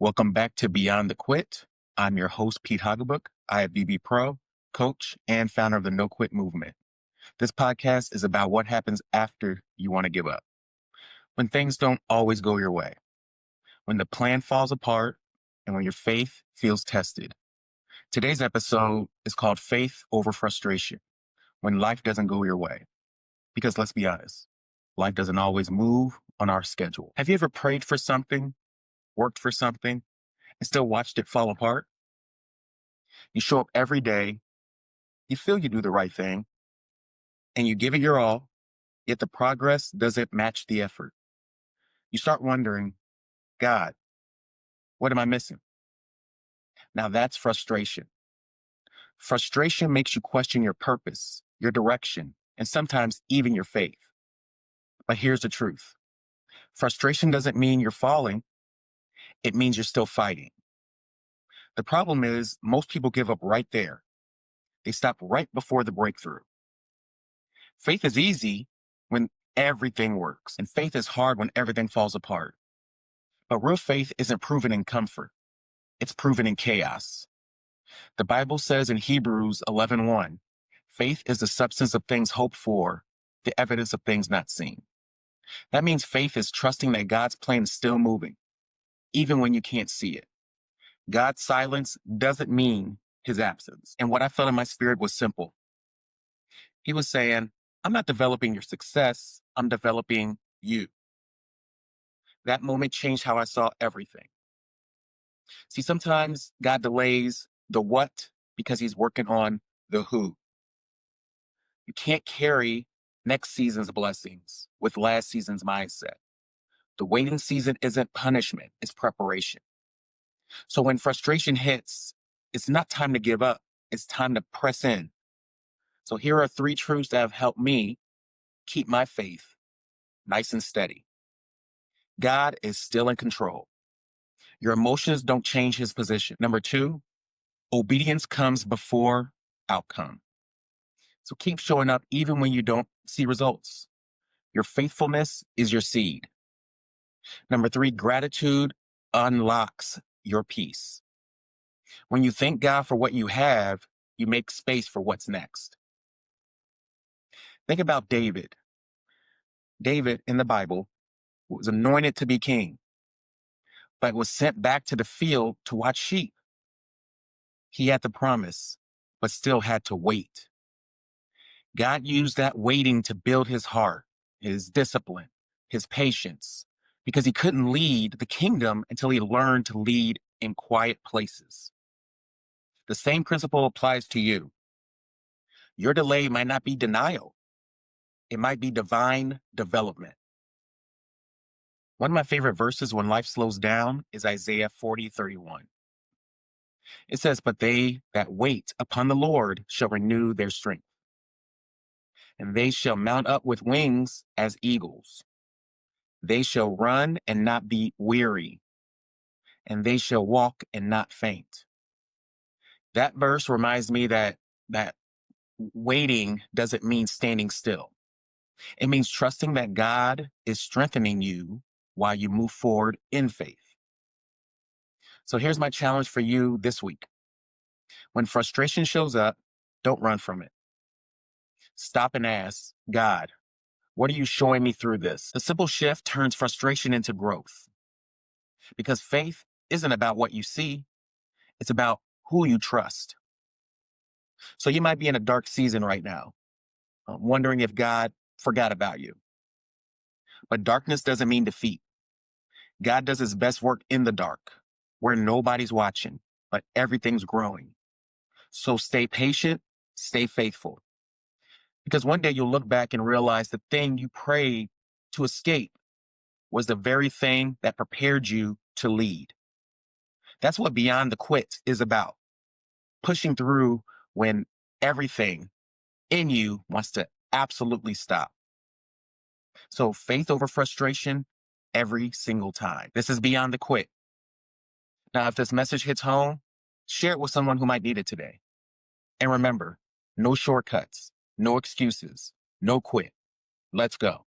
Welcome back to Beyond the Quit. I'm your host, Pete Haugabook, IFBB Pro, coach, and founder of the No Quit movement. This podcast is about what happens after you want to give up, when things don't always go your way, when the plan falls apart, and when your faith feels tested. Today's episode is called Faith Over Frustration, when life doesn't go your way. Because let's be honest, life doesn't always move on our schedule. Have you ever prayed for something, worked for something, and still watched it fall apart? You show up every day, you feel you do the right thing, and you give it your all, yet the progress doesn't match the effort. You start wondering, God, what am I missing? Now that's frustration. Frustration makes you question your purpose, your direction, and sometimes even your faith. But here's the truth. Frustration doesn't mean you're falling. It means you're still fighting. The problem is most people give up right there. They stop right before the breakthrough. Faith is easy when everything works, and faith is hard when everything falls apart. But real faith isn't proven in comfort. It's proven in chaos. The Bible says in Hebrews 11:1, faith is the substance of things hoped for, the evidence of things not seen. That means faith is trusting that God's plan is still moving, even when you can't see it. God's silence doesn't mean his absence. And what I felt in my spirit was simple. He was saying, I'm not developing your success, I'm developing you. That moment changed how I saw everything. See, sometimes God delays the what because he's working on the who. You can't carry next season's blessings with last season's mindset. The waiting season isn't punishment, it's preparation. So when frustration hits, it's not time to give up, it's time to press in. So here are 3 truths that have helped me keep my faith nice and steady. God is still in control. Your emotions don't change his position. Number 2, obedience comes before outcome. So keep showing up even when you don't see results. Your faithfulness is your seed. Number 3, gratitude unlocks your peace. When you thank God for what you have, you make space for what's next. Think about David. David in the Bible was anointed to be king, but was sent back to the field to watch sheep. He had the promise, but still had to wait. God used that waiting to build his heart, his discipline, his patience, because he couldn't lead the kingdom until he learned to lead in quiet places. The same principle applies to you. Your delay might not be denial. It might be divine development. One of my favorite verses when life slows down is Isaiah 40:31. It says, but they that wait upon the Lord shall renew their strength, and they shall mount up with wings as eagles. They shall run and not be weary, and they shall walk and not faint. That verse reminds me that waiting doesn't mean standing still. It means trusting that God is strengthening you while you move forward in faith. So here's my challenge for you this week. When frustration shows up, don't run from it. Stop and ask, God, what are you showing me through this? A simple shift turns frustration into growth. Because faith isn't about what you see, it's about who you trust. So you might be in a dark season right now, wondering if God forgot about you. But darkness doesn't mean defeat. God does his best work in the dark, where nobody's watching, but everything's growing. So stay patient, stay faithful. Because one day you'll look back and realize the thing you prayed to escape was the very thing that prepared you to lead. That's what Beyond the Quit is about. Pushing through when everything in you wants to absolutely stop. So faith over frustration every single time. This is Beyond the Quit. Now, if this message hits home, share it with someone who might need it today. And remember, no shortcuts, no excuses, no quit. Let's go.